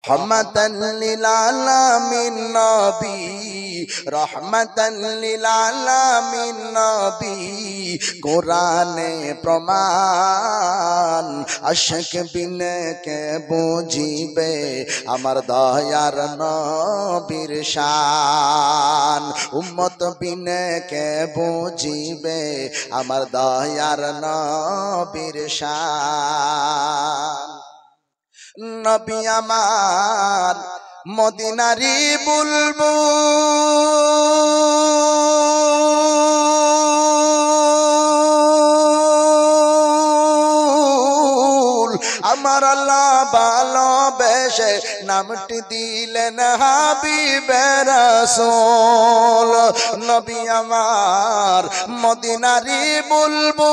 রহমাতাল লিল আলামিন নবী, রহমাতাল লিল আলামিন নবী, কোরআনে প্রমাণ। আশিক বিনে কে বুঝিবে আমার দয়ার নবীর শান, উম্মত বিনে কে বুঝিবে আমার দয়ার নবীর শান। নবী আমার মদিনারি বুলবুল, আমার আল্লাহ ভালোবেসে নামটি দিলেন হাবিবে রাসূল। নবী আমার মদিনারি বুলবুল,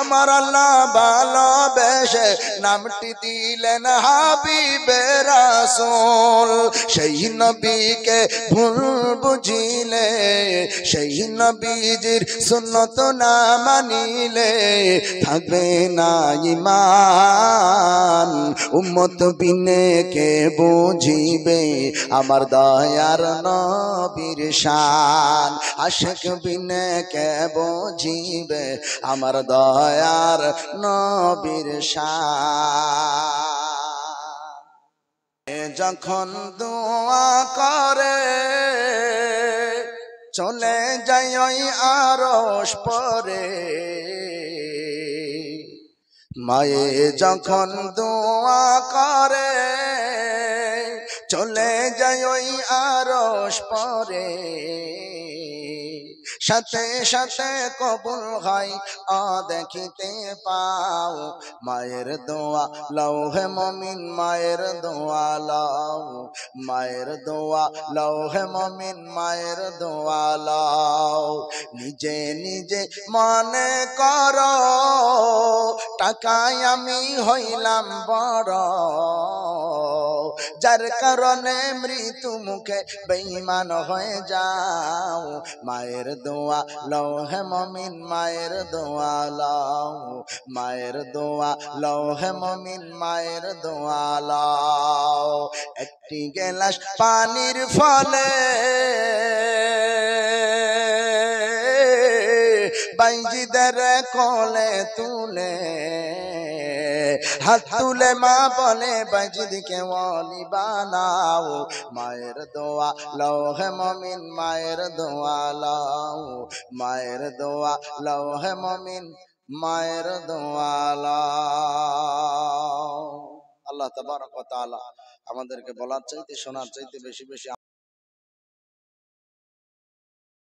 আমার আল্লাহ ভালোবেসে নামটি দিলেন হাবিবে রাসূল। সেই নবীকে ভুল বুঝিলে, সেই নবীজির সুন্নত না মানিলে থাকবে না ঈমান। উম্মত বিনে কে বুঝিবে আমার দয়ার নবীর শান, আশিক বিনে কে বুঝিবে আমার দয়ার নবীর শান। যখন দোয়া করে চলে যাই ওই আরশ পরে, মায়ে যখন দোয়া করে চলে যাই ওই আরশ পরে, সাথে সাথে কবুল হয় দেখিতে পাও মায়ের দোয়া লৌহে মমিন, মায়ের দোয়া লও, মায়ের দোয়া লৌহে মমিন, মায়ের দোয়া লও। নিজে নিজে মনে করো টাকায় আমি হইলাম বড়, যার কারণে মৃত্যু মুখে বেঈমান হয়ে যাও। মায়ের দোয়া লৌহে মমিন, মায়ের দোয়া লও, মায়ের দোয়া লৌহে মমিন, মায়ের দোয়া লও। একটি গেলাস পানির ফলে বাইজিদের কোলে তুলে, হাত তুলে মা বলে বাইজিদকে ওলি বানাও। মায়ের দোয়া লৌহে মমিন, মায়ের দোয়া লও, মায়ের দোয়া লৌহে মমিন, মায়ের দোয়া লও। আল্লাহ তাবারক ওয়া তাআলা আমাদেরকে বলার চাইতে শোনার চাইতে বেশি বেশি